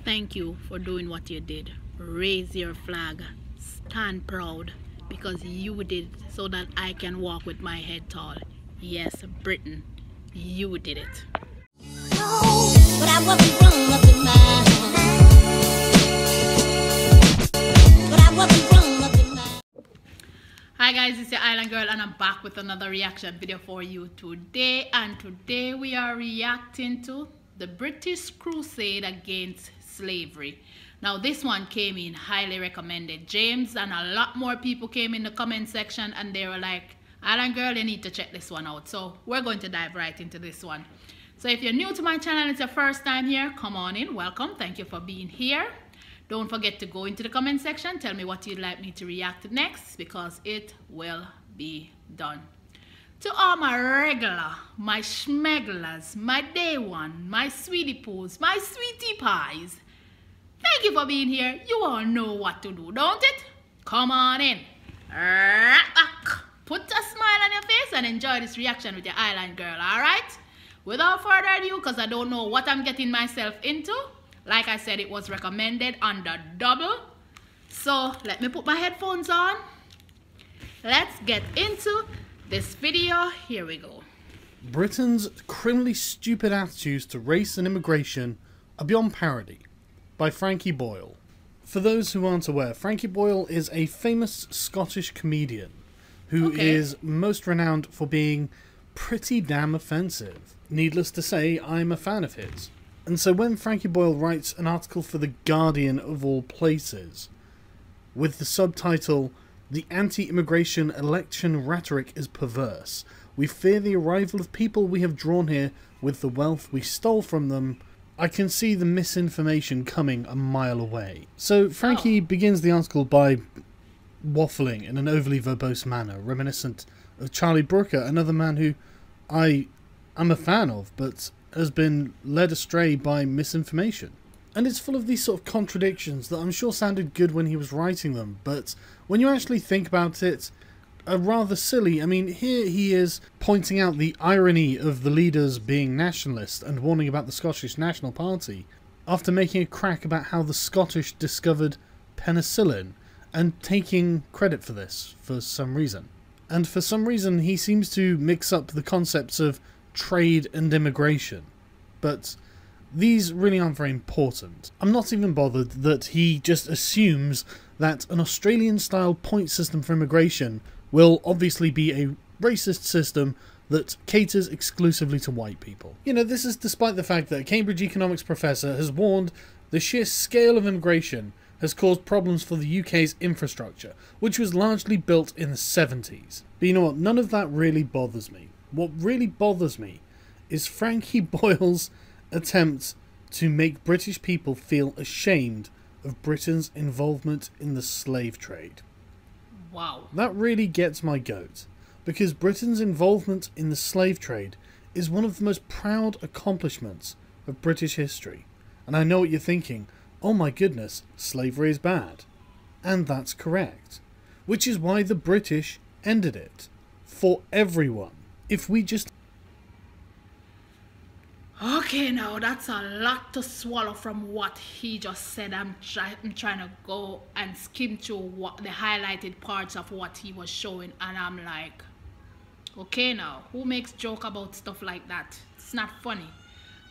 thank you for doing what you did. Raise your flag, stand proud, because you did it so that I can walk with my head tall. Yes, Britain, you did it. No, but I wasn't wrong up in my But I wasn't wrong up in my Hi guys, it's your Island Girl and I'm back with another reaction video for you today. And today we are reacting to the British Crusade against slavery. Now this one came in highly recommended. James and a lot more people came in the comment section and they were like, Island Girl, you need to check this one out. So we're going to dive right into this one. So if you're new to my channel and it's your first time here, come on in, welcome, thank you for being here. Don't forget to go into the comment section, tell me what you'd like me to react to next, because it will be done. To all my regular, my schmegglers, my day one, my sweetie poos, my sweetie pies, thank you for being here. You all know what to do, don't it? Come on in. Put a smile on your face and enjoy this reaction with your Island Girl, alright? Without further ado, because I don't know what I'm getting myself into. Like I said, it was recommended under double. So let me put my headphones on. Let's get into this video. Here we go. Britain's criminally stupid attitudes to race and immigration are beyond parody, by Frankie Boyle. For those who aren't aware, Frankie Boyle is a famous Scottish comedian who is most renowned for being pretty damn offensive. Needless to say, I'm a fan of his. And so when Frankie Boyle writes an article for The Guardian of all places, with the subtitle, "The anti-immigration election rhetoric is perverse. We fear the arrival of people we have drawn here with the wealth we stole from them," I can see the misinformation coming a mile away. So Frankie begins the article by waffling in an overly verbose manner, reminiscent of Charlie Brooker, another man who I'm a fan of, but has been led astray by misinformation. And it's full of these sort of contradictions that I'm sure sounded good when he was writing them, but when you actually think about it, are rather silly. I mean, here he is pointing out the irony of the leaders being nationalist and warning about the Scottish National Party, after making a crack about how the Scottish discovered penicillin, and taking credit for this for some reason. And for some reason he seems to mix up the concepts of trade and immigration, but these really aren't very important. I'm not even bothered that he just assumes that an Australian-style point system for immigration will obviously be a racist system that caters exclusively to white people. You know, this is despite the fact that a Cambridge economics professor has warned the sheer scale of immigration has caused problems for the UK's infrastructure, which was largely built in the 70s. But you know what, none of that really bothers me. What really bothers me is Frankie Boyle's attempt to make British people feel ashamed of Britain's involvement in the slave trade. Wow. That really gets my goat, because Britain's involvement in the slave trade is one of the most proud accomplishments of British history. And I know what you're thinking, oh my goodness, slavery is bad. And that's correct. Which is why the British ended it. For everyone. If we just... Okay, now that's a lot to swallow from what he just said. I'm trying to go and skim through what the highlighted parts of what he was showing, and I'm like, okay, now who makes joke about stuff like that? It's not funny.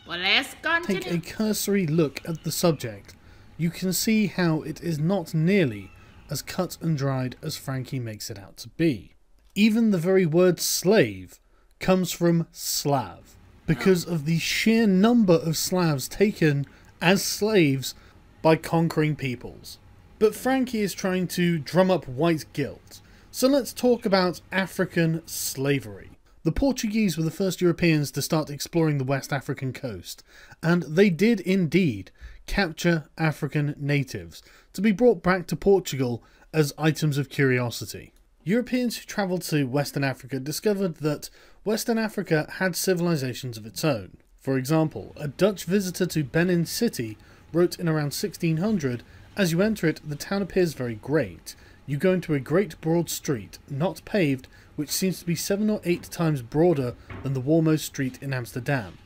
But let's continue. Take a cursory look at the subject. You can see how it is not nearly as cut and dried as Frankie makes it out to be. Even the very word slave comes from Slav, because of the sheer number of Slavs taken as slaves by conquering peoples. But Frankie is trying to drum up white guilt, so let's talk about African slavery. The Portuguese were the first Europeans to start exploring the West African coast, and they did indeed capture African natives to be brought back to Portugal as items of curiosity. Europeans who travelled to Western Africa discovered that Western Africa had civilizations of its own. For example, a Dutch visitor to Benin City wrote in around 1600, "As you enter it, the town appears very great. You go into a great broad street, not paved, which seems to be 7 or 8 times broader than the Warmost Street in Amsterdam.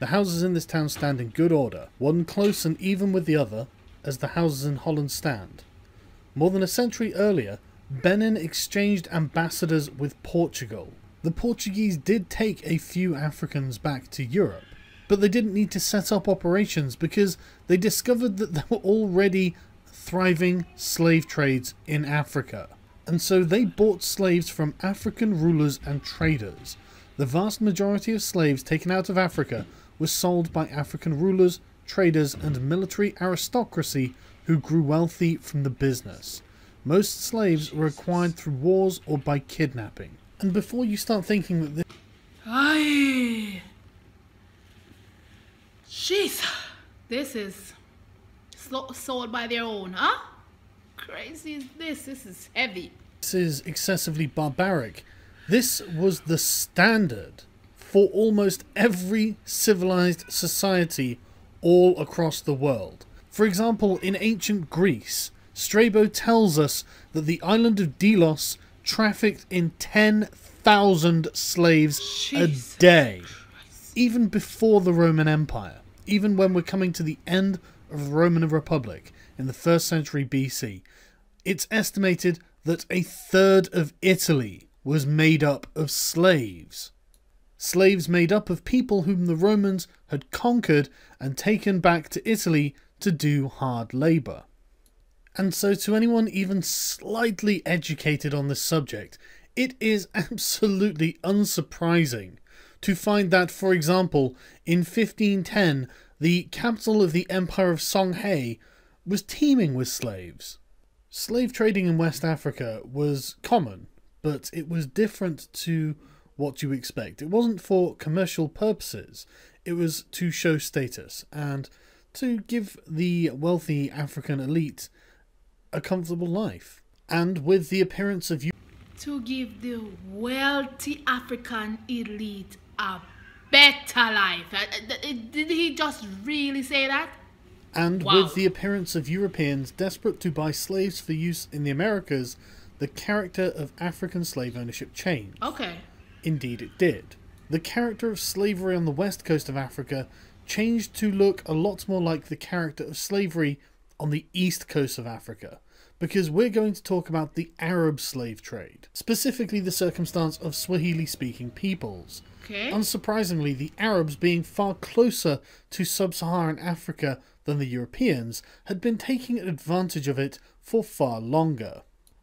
The houses in this town stand in good order, one close and even with the other, as the houses in Holland stand. More than a century earlier, Benin exchanged ambassadors with Portugal. The Portuguese did take a few Africans back to Europe, but they didn't need to set up operations because they discovered that there were already thriving slave trades in Africa. And so they bought slaves from African rulers and traders. The vast majority of slaves taken out of Africa was sold by African rulers, traders and military aristocracy who grew wealthy from the business. Most slaves were acquired through wars or by kidnapping. And before you start thinking that this... Aye. Jeez. This is sold by their own, huh? Crazy is this. This is heavy. This is excessively barbaric. This was the standard for almost every civilized society all across the world. For example, in ancient Greece, Strabo tells us that the island of Delos trafficked in 10,000 slaves a day, even before the Roman Empire, even when we're coming to the end of the Roman Republic in the 1st century BC. It's estimated that a third of Italy was made up of slaves. Slaves made up of people whom the Romans had conquered and taken back to Italy to do hard labour. And so to anyone even slightly educated on this subject, it is absolutely unsurprising to find that, for example, in 1510, the capital of the Empire of Songhai was teeming with slaves. Slave trading in West Africa was common, but it was different to what you expect. It wasn't for commercial purposes. It was to show status and to give the wealthy African elite a comfortable life. And with the appearance of... To give the wealthy African elite a better life. Did he just really say that? And wow. With the appearance of Europeans desperate to buy slaves for use in the Americas, the character of African slave ownership changed. Okay. Indeed it did. The character of slavery on the west coast of Africa changed to look a lot more like the character of slavery on the east coast of Africa, because we're going to talk about the Arab slave trade, specifically the circumstance of Swahili-speaking peoples. Okay. Unsurprisingly, the Arabs, being far closer to sub-Saharan Africa than the Europeans, had been taking advantage of it for far longer.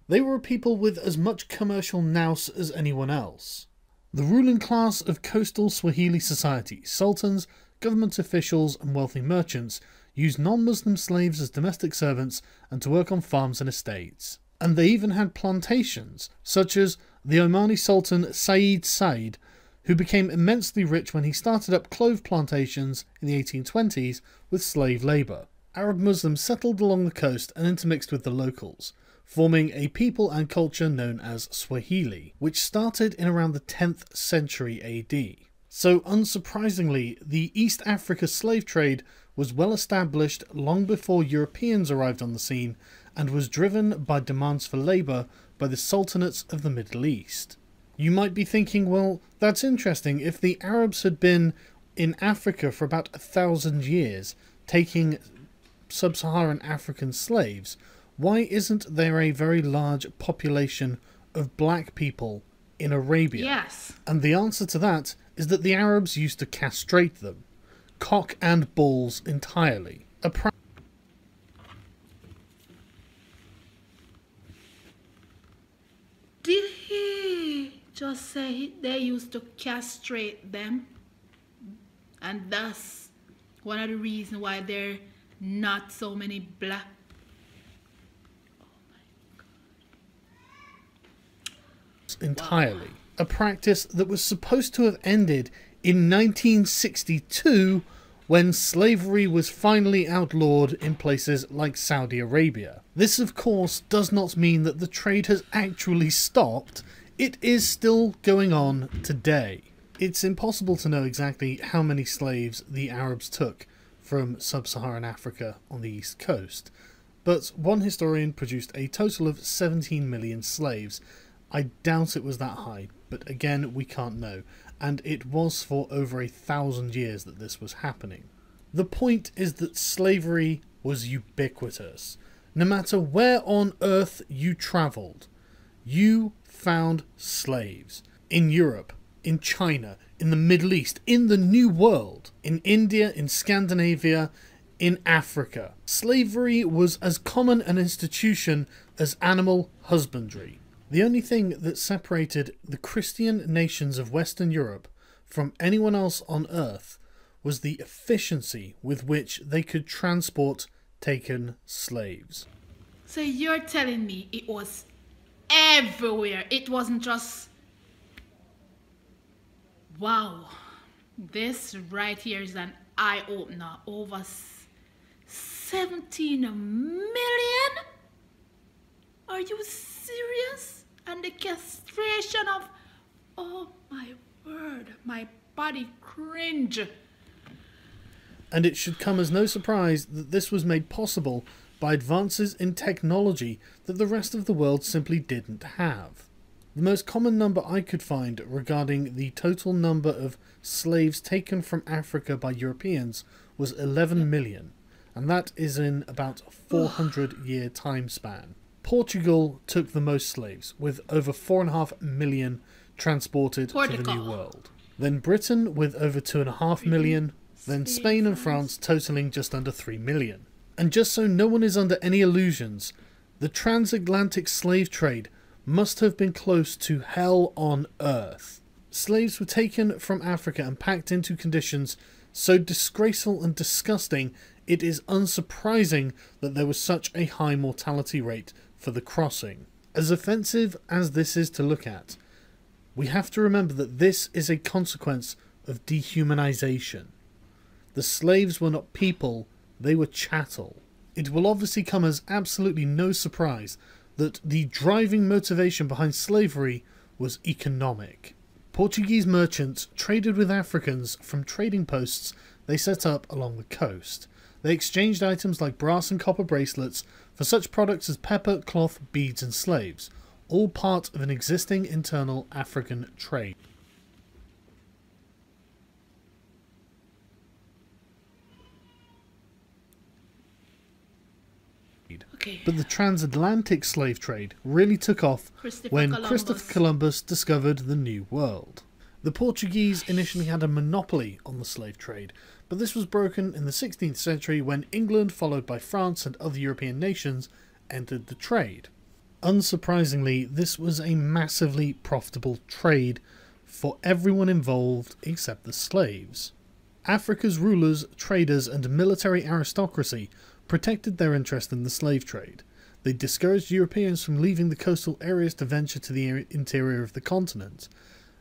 They were a people with as much commercial nous as anyone else. The ruling class of coastal Swahili society, sultans, government officials and wealthy merchants, used non-Muslim slaves as domestic servants and to work on farms and estates. And they even had plantations, such as the Omani Sultan Said, who became immensely rich when he started up clove plantations in the 1820s with slave labour. Arab Muslims settled along the coast and intermixed with the locals, forming a people and culture known as Swahili, which started in around the 10th century AD. So unsurprisingly, the East Africa slave trade was well established long before Europeans arrived on the scene and was driven by demands for labour by the sultanates of the Middle East. You might be thinking, well, that's interesting. If the Arabs had been in Africa for about 1,000 years, taking sub-Saharan African slaves, why isn't there a very large population of black people in Arabia? Yes. And the answer to that is that the Arabs used to castrate them. Cock and balls entirely. Did he just say they used to castrate them? And that's one of the reasons why there are not so many black... Entirely. Wow. A practice that was supposed to have ended in 1962 when slavery was finally outlawed in places like Saudi Arabia. This, of course, does not mean that the trade has actually stopped. It is still going on today. It's impossible to know exactly how many slaves the Arabs took from sub-Saharan Africa on the east coast, but one historian produced a total of 17 million slaves. I doubt it was that high, but again, we can't know. and it was for over 1,000 years that this was happening. The point is that slavery was ubiquitous. No matter where on earth you travelled, you found slaves. In Europe, in China, in the Middle East, in the New World, in India, in Scandinavia, in Africa. Slavery was as common an institution as animal husbandry. The only thing that separated the Christian nations of Western Europe from anyone else on earth was the efficiency with which they could transport taken slaves. So you're telling me it was everywhere. It wasn't just... Wow. This right here is an eye-opener. Over 17 million? Are you serious? And the castration of... Oh my word. My body cringe. And it should come as no surprise that this was made possible by advances in technology that the rest of the world simply didn't have. The most common number I could find regarding the total number of slaves taken from Africa by Europeans was 11 million, and that is in about a 400-year time span. Portugal took the most slaves, with over 4.5 million transported to the New World. Then Britain with over 2.5 million, then Spain and France totaling just under 3 million. And just so no one is under any illusions, the transatlantic slave trade must have been close to hell on earth. Slaves were taken from Africa and packed into conditions so disgraceful and disgusting it is unsurprising that there was such a high mortality rate for the crossing. As offensive as this is to look at, we have to remember that this is a consequence of dehumanization. The slaves were not people, they were chattel. It will obviously come as absolutely no surprise that the driving motivation behind slavery was economic. Portuguese merchants traded with Africans from trading posts they set up along the coast. They exchanged items like brass and copper bracelets for such products as pepper, cloth, beads and slaves, all part of an existing internal African trade. Okay. But the transatlantic slave trade really took off when Christopher Columbus discovered the New World. The Portuguese initially had a monopoly on the slave trade, but this was broken in the 16th century when England, followed by France and other European nations, entered the trade. Unsurprisingly, this was a massively profitable trade for everyone involved except the slaves. Africa's rulers, traders and military aristocracy protected their interest in the slave trade. They discouraged Europeans from leaving the coastal areas to venture to the interior of the continent.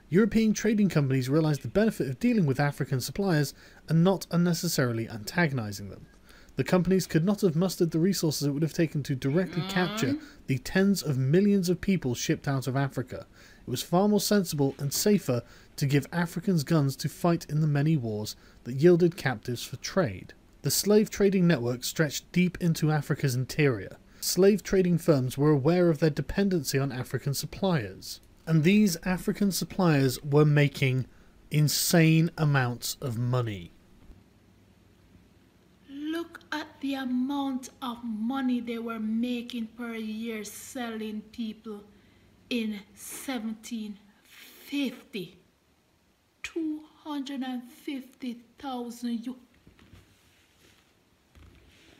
European trading companies realized the benefit of dealing with African suppliers and not unnecessarily antagonizing them. The companies could not have mustered the resources it would have taken to directly capture the tens of millions of people shipped out of Africa. It was far more sensible and safer to give Africans guns to fight in the many wars that yielded captives for trade. The slave trading network stretched deep into Africa's interior. Slave trading firms were aware of their dependency on African suppliers, and these African suppliers were making insane amounts of money. Look at the amount of money they were making per year selling people in 1750. 250,000 euros.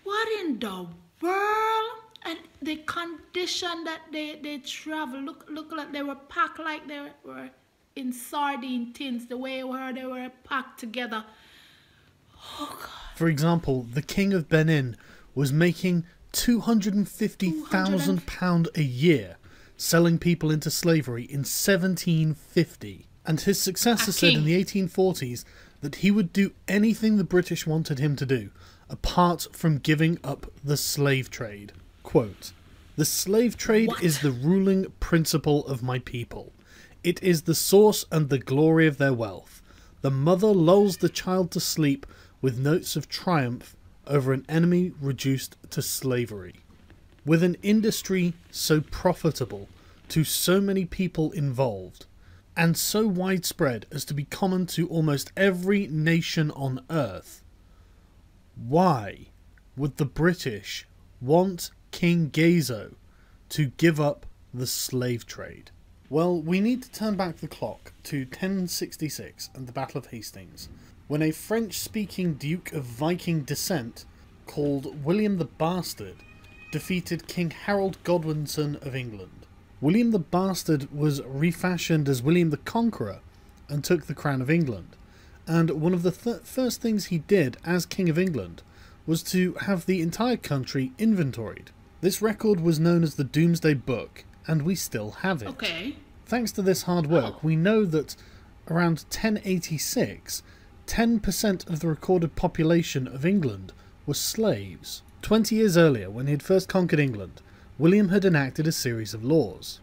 What in the world? And the condition that they travel, look like they were packed like they were in sardine tins, the way where they were packed together. Oh God. For example, the King of Benin was making £250,000 a year selling people into slavery in 1750. And his successor said in the 1840s that he would do anything the British wanted him to do, apart from giving up the slave trade. Quote, "The slave trade is the ruling principle of my people. It is the source and the glory of their wealth. The mother lulls the child to sleep with notes of triumph over an enemy reduced to slavery. With an industry so profitable to so many people involved, and so widespread as to be common to almost every nation on earth, why would the British want King Gezo to give up the slave trade? Well, we need to turn back the clock to 1066 and the Battle of Hastings, when a French-speaking Duke of Viking descent called William the Bastard defeated King Harold Godwinson of England. William the Bastard was refashioned as William the Conqueror and took the crown of England, and one of the first things he did as King of England was to have the entire country inventoried. This record was known as the Domesday Book, and we still have it. Okay. Thanks to this hard work, we know that around 1086, 10% of the recorded population of England were slaves. 20 years earlier, when he had first conquered England, William had enacted a series of laws,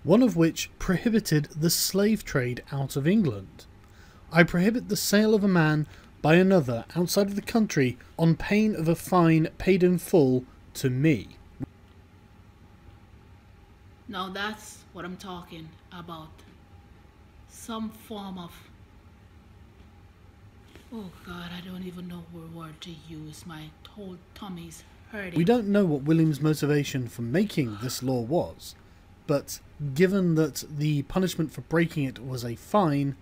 one of which prohibited the slave trade out of England. I prohibit the sale of a man by another outside of the country on pain of a fine paid in full to me. Now that's what I'm talking about. Some form of... Oh God, I don't even know what word to use. My whole tummy's hurting. We don't know what William's motivation for making this law was, but given that the punishment for breaking it was a fine,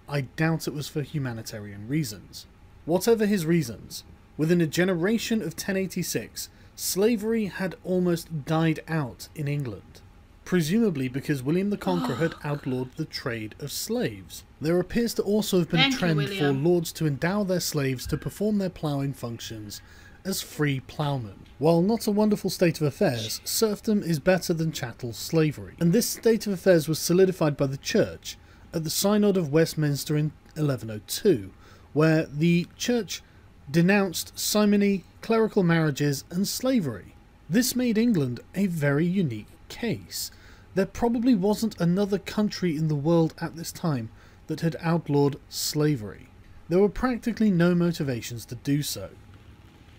I doubt it was for humanitarian reasons. Whatever his reasons, within a generation of 1086, slavery had almost died out in England. Presumably because William the Conqueror had outlawed the trade of slaves. There appears to also have been a trend for lords to endow their slaves to perform their ploughing functions as free ploughmen. While not a wonderful state of affairs, serfdom is better than chattel slavery, and this state of affairs was solidified by the Church at the Synod of Westminster in 1102, where the Church denounced simony, clerical marriages and slavery. This made England a very unique case. There probably wasn't another country in the world at this time that had outlawed slavery. There were practically no motivations to do so.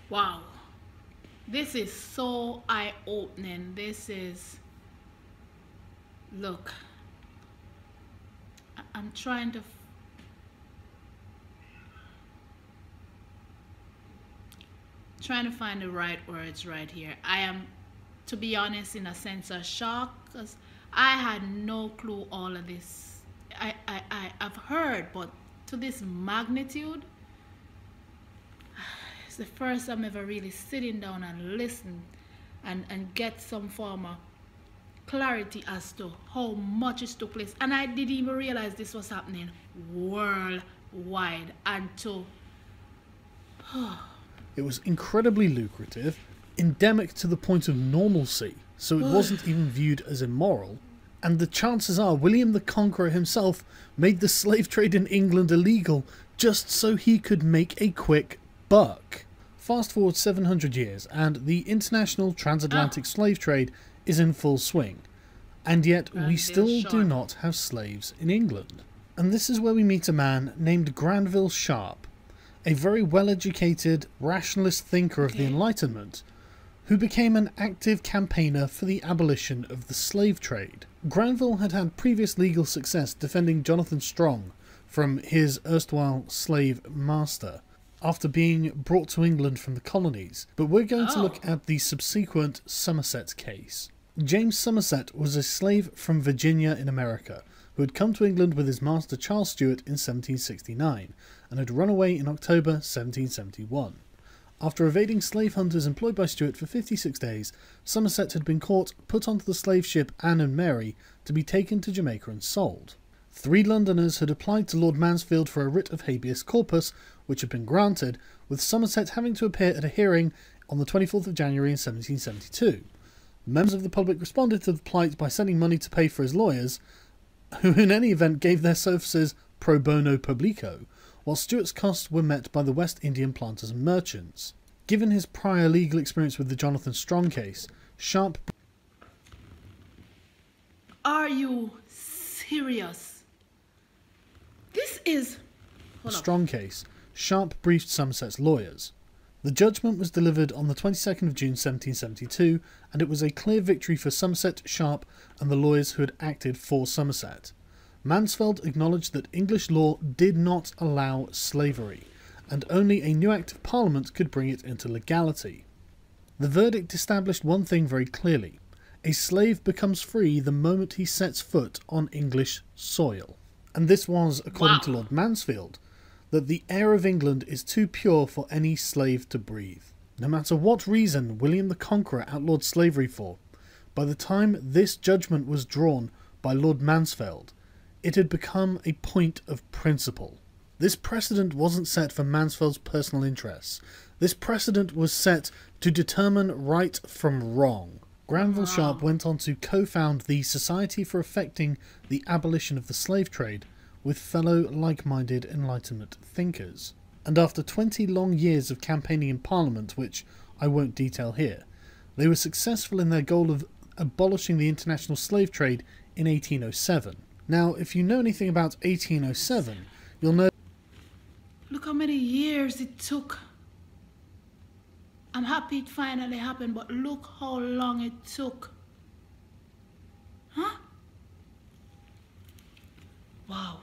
Wow. This is so eye-opening. This is... Look. I'm trying to... find the right words right here. I am, to be honest, in a sense of shock, because I had no clue all of this. I've heard, but to this magnitude, it's the first time ever really sitting down and listen and get some form of clarity as to how much it took place. And I didn't even realize this was happening worldwide until... It was incredibly lucrative, endemic to the point of normalcy, so it wasn't even viewed as immoral, and the chances are William the Conqueror himself made the slave trade in England illegal just so he could make a quick buck. Fast forward 700 years and the international transatlantic slave trade is in full swing, and yet we still do not have slaves in England. And this is where we meet a man named Granville Sharp, a very well-educated, rationalist thinker of the Enlightenment, who became an active campaigner for the abolition of the slave trade. Granville had had previous legal success defending Jonathan Strong from his erstwhile slave master, after being brought to England from the colonies, but we're going to look at the subsequent Somerset Case. James Somerset was a slave from Virginia in America, who had come to England with his master Charles Stuart in 1769, and had run away in October 1771. After evading slave hunters employed by Stuart for 56 days, Somerset had been caught, put onto the slave ship Anne and Mary, to be taken to Jamaica and sold. 3 Londoners had applied to Lord Mansfield for a writ of habeas corpus, which had been granted, with Somerset having to appear at a hearing on the 24th of January in 1772. Members of the public responded to the plight by sending money to pay for his lawyers, who in any event gave their services pro bono publico, while Stuart's costs were met by the West Indian planters and merchants. Given his prior legal experience with the Jonathan Strong case, Sharp... Are you serious? This is... Strong case, Sharp briefed Somerset's lawyers. The judgment was delivered on the 22nd of June 1772, and it was a clear victory for Somerset, Sharp, and the lawyers who had acted for Somerset. Mansfield acknowledged that English law did not allow slavery, and only a new Act of Parliament could bring it into legality. The verdict established one thing very clearly: a slave becomes free the moment he sets foot on English soil. And this was, according to Lord Mansfield, that the air of England is too pure for any slave to breathe. No matter what reason William the Conqueror outlawed slavery for, by the time this judgment was drawn by Lord Mansfield, it had become a point of principle. This precedent wasn't set for Mansfield's personal interests. This precedent was set to determine right from wrong. Granville Sharp went on to co-found the Society for Effecting the Abolition of the Slave Trade with fellow like-minded Enlightenment thinkers. And after 20 long years of campaigning in Parliament, which I won't detail here, they were successful in their goal of abolishing the international slave trade in 1807. Now, if you know anything about 1807, you'll know... Look how many years it took. I'm happy it finally happened, but look how long it took. Huh? Wow.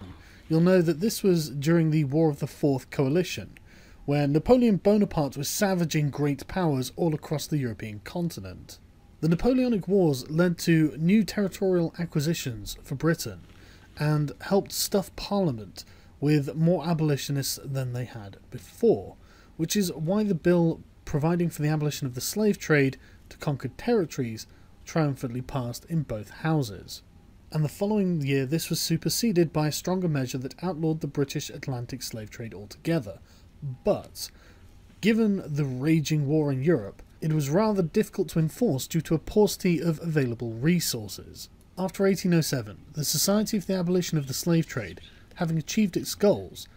You'll know that this was during the War of the Fourth Coalition, where Napoleon Bonaparte was savaging great powers all across the European continent. The Napoleonic Wars led to new territorial acquisitions for Britain, and helped stuff Parliament with more abolitionists than they had before, which is why the bill providing for the abolition of the slave trade to conquered territories triumphantly passed in both houses. And the following year this was superseded by a stronger measure that outlawed the British Atlantic slave trade altogether. But, given the raging war in Europe, it was rather difficult to enforce due to a paucity of available resources. After 1807, the Society for the Abolition of the Slave Trade, having achieved its goals,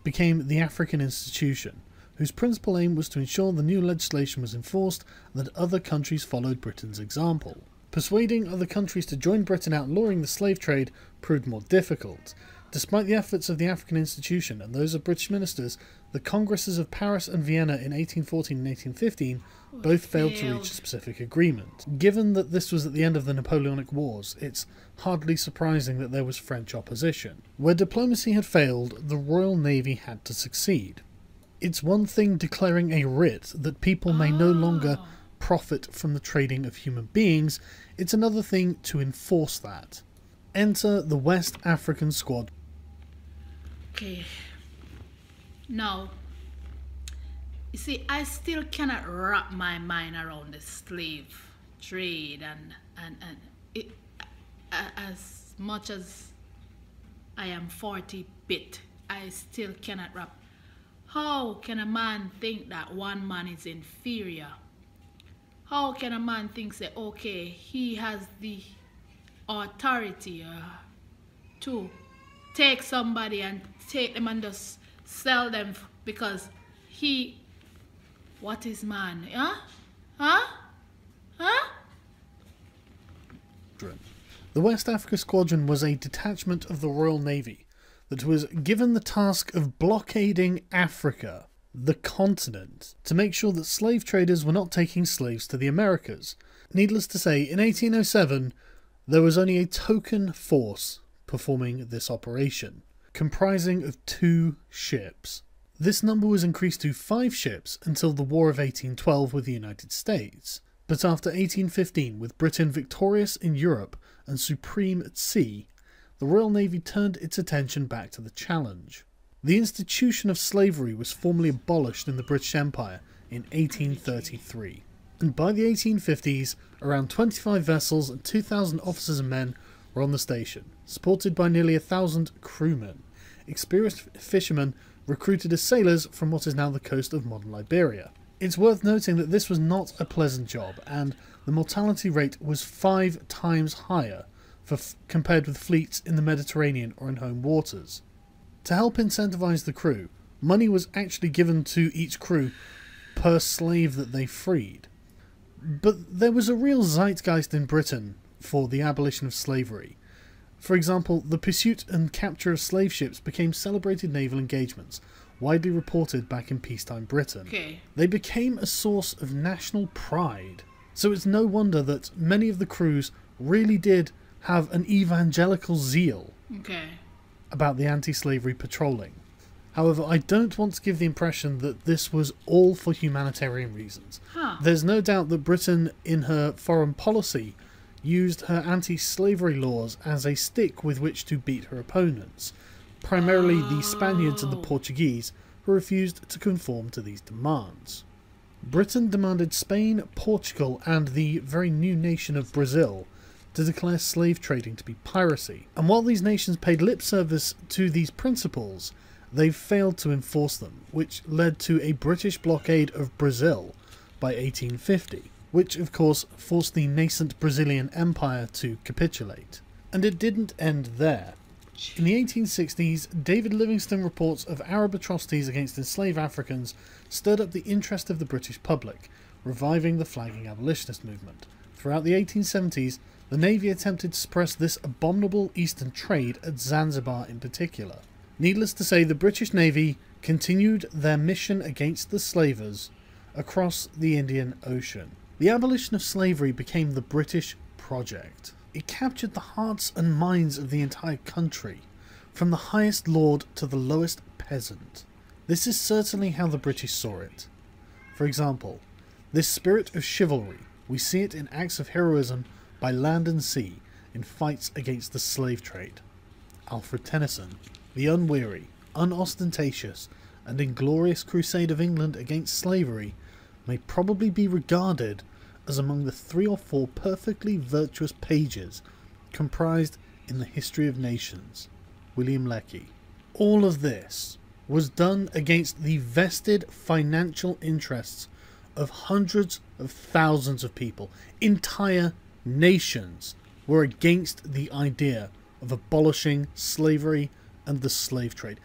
became the African Institution, whose principal aim was to ensure the new legislation was enforced and that other countries followed Britain's example. Persuading other countries to join Britain outlawing the slave trade proved more difficult. Despite the efforts of the African Institution and those of British ministers, the Congresses of Paris and Vienna in 1814 and 1815 both failed to reach a specific agreement. Given that this was at the end of the Napoleonic Wars, it's hardly surprising that there was French opposition. Where diplomacy had failed, the Royal Navy had to succeed. It's one thing declaring a writ that people may no longer profit from the trading of human beings, it's another thing to enforce that. Enter the West African Squadron. Okay. Now, you see, I still cannot wrap my mind around the slave trade and it, as much as I am 40-bit, I still cannot wrap. How can a man think that one man is inferior? How can a man think, say, okay, he has the authority to take somebody and take them and just sell them because he... What is man? Huh? Huh? Huh? The West Africa Squadron was a detachment of the Royal Navy that was given the task of blockading Africa, the continent, to make sure that slave traders were not taking slaves to the Americas. Needless to say, in 1807, there was only a token force performing this operation, comprising of 2 ships. This number was increased to 5 ships until the War of 1812 with the United States. But after 1815, with Britain victorious in Europe and supreme at sea, the Royal Navy turned its attention back to the challenge. The institution of slavery was formally abolished in the British Empire in 1833, and by the 1850s, around 25 vessels and 2,000 officers and men were on the station, supported by nearly 1,000 crewmen. Experienced fishermen recruited as sailors from what is now the coast of modern Liberia. It's worth noting that this was not a pleasant job, and the mortality rate was 5 times higher compared with fleets in the Mediterranean or in home waters. To help incentivize the crew, money was actually given to each crew per slave that they freed. But there was a real zeitgeist in Britain for the abolition of slavery. For example, the pursuit and capture of slave ships became celebrated naval engagements, widely reported back in peacetime Britain. They became a source of national pride. So it's no wonder that many of the crews really did have an evangelical zeal Okay. about the anti-slavery patrolling. However, I don't want to give the impression that this was all for humanitarian reasons. Huh. There's no doubt that Britain, in her foreign policy, used her anti-slavery laws as a stick with which to beat her opponents, primarily the Spaniards and the Portuguese, who refused to conform to these demands. Britain demanded Spain, Portugal, and the very new nation of Brazil to declare slave trading to be piracy, and while these nations paid lip service to these principles, they failed to enforce them, which led to a British blockade of Brazil by 1850, which of course forced the nascent Brazilian Empire to capitulate. And it didn't end there. In the 1860s, David Livingstone reports of Arab atrocities against enslaved Africans stirred up the interest of the British public, reviving the flagging abolitionist movement. Throughout the 1870s, the Navy attempted to suppress this abominable eastern trade at Zanzibar in particular. Needless to say, the British Navy continued their mission against the slavers across the Indian Ocean. The abolition of slavery became the British project. It captured the hearts and minds of the entire country, from the highest lord to the lowest peasant. This is certainly how the British saw it. For example, this spirit of chivalry, we see it in acts of heroism by land and sea in fights against the slave trade. Alfred Tennyson, the unweary, unostentatious, and inglorious crusade of England against slavery may probably be regarded as among the 3 or 4 perfectly virtuous pages comprised in the History of Nations. William Lecky. All of this was done against the vested financial interests of hundreds of thousands of people. Entire nations were against the idea of abolishing slavery and the slave trade.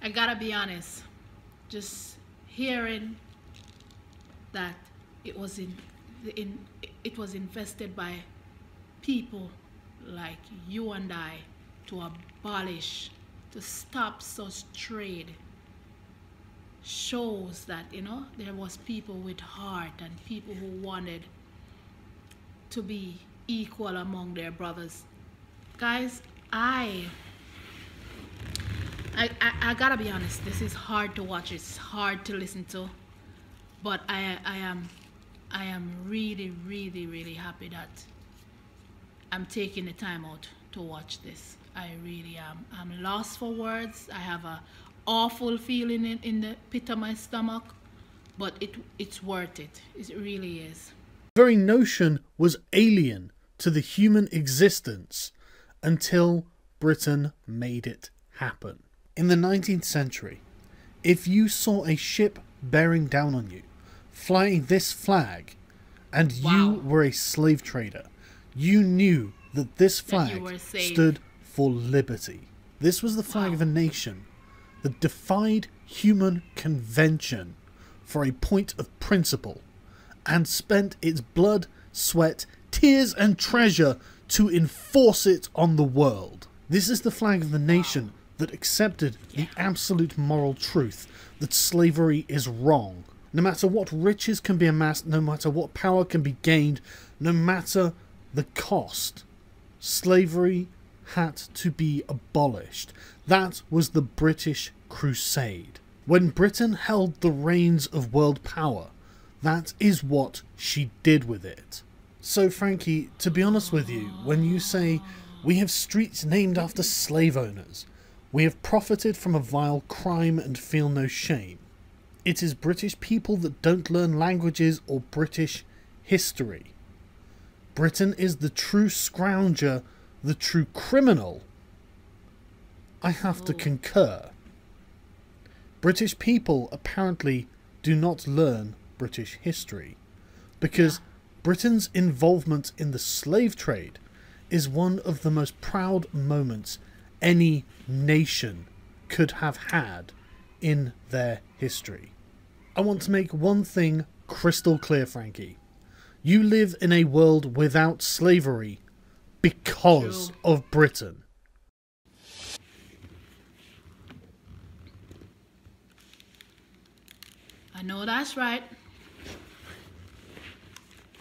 I gotta be honest, just hearing that it was invested by people like you and I to abolish, to stop such trade, shows that, you know, there was people with heart and people who wanted to be equal among their brothers. Guys, I gotta be honest, this is hard to watch, it's hard to listen to, but I am really happy that I'm taking the time out to watch this. I really am. I'm lost for words. I have a awful feeling in the pit of my stomach, but it's worth it. It really is. The very notion was alien to the human existence until Britain made it happen. In the 19th century, if you saw a ship bearing down on you, flying this flag, and you were a slave trader, you knew that this flag stood for liberty. This was the flag of a nation that defied human convention for a point of principle and spent its blood, sweat, tears and treasure to enforce it on the world. This is the flag of the nation that accepted the absolute moral truth that slavery is wrong. No matter what riches can be amassed, no matter what power can be gained, no matter the cost, slavery had to be abolished. That was the British Crusade. When Britain held the reins of world power, that is what she did with it. So Frankie, to be honest with you, when you say, we have streets named after slave owners, we have profited from a vile crime and feel no shame, it is British people that don't learn languages or British history. Britain is the true scrounger, the true criminal. I have to concur. British people apparently do not learn British history because Britain's involvement in the slave trade is one of the most proud moments any nation could have had in their history. I want to make one thing crystal clear, Frankie. You live in a world without slavery because of Britain. I know that's right.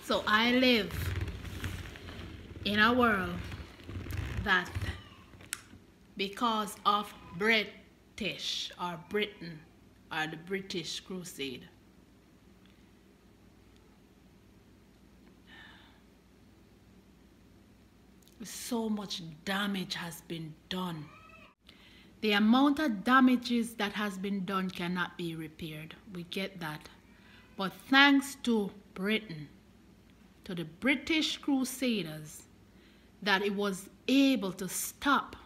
So I live in a world that because of British or Britain or the British Crusade, so much damage has been done. The amount of damages that has been done cannot be repaired. We get that. But thanks to Britain, to the British Crusaders, that it was able to stop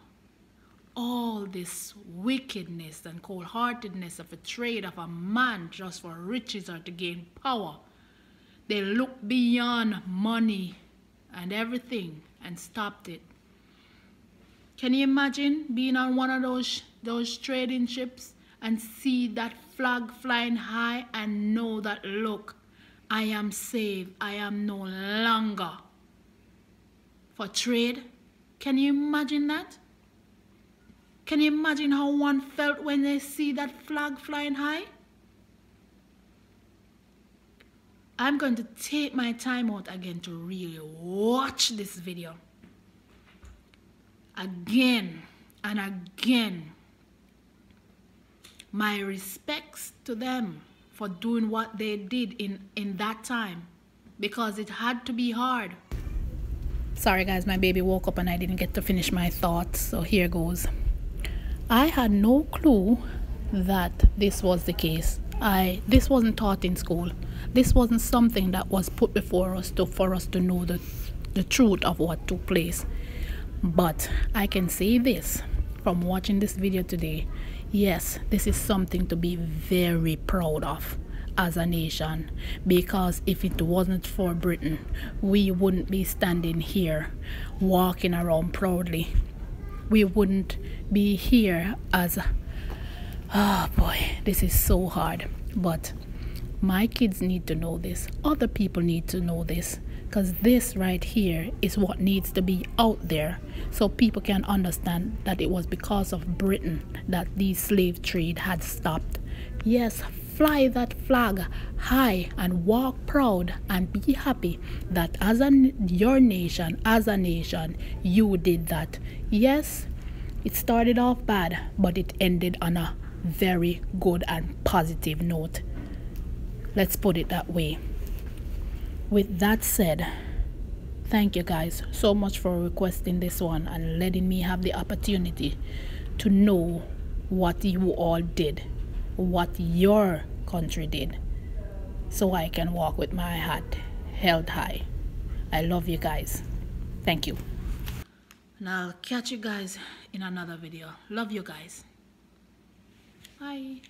all this wickedness and cold-heartedness of a trade of a man just for riches or to gain power. They looked beyond money and everything and stopped it. Can you imagine being on one of those trading ships and see that flag flying high and know that, look, I am saved, I am no longer for trade? Can you imagine that? Can you imagine how one felt when they see that flag flying high? I'm going to take my time out again to really watch this video. Again and again. My respects to them for doing what they did in that time, because it had to be hard. Sorry guys, my baby woke up and I didn't get to finish my thoughts, so here goes. I had no clue that this was the case. This wasn't taught in school. This wasn't something that was put before us for us to know the truth of what took place. But I can say this from watching this video today. Yes, this is something to be very proud of as a nation, because if it wasn't for Britain, we wouldn't be standing here walking around proudly. We wouldn't be here as oh boy, this is so hard. But my kids need to know this. Other people need to know this, because this right here is what needs to be out there so people can understand that it was because of Britain that the slave trade had stopped. Yes, fly that flag high and walk proud and be happy that as your nation, as a nation, you did that. Yes, it started off bad, but it ended on a very good and positive note. Let's put it that way. With that said, thank you guys so much for requesting this one and letting me have the opportunity to know what you all did, what your country did, so I can walk with my head held high. I love you guys. Thank you. And I'll catch you guys in another video. Love you guys. Bye.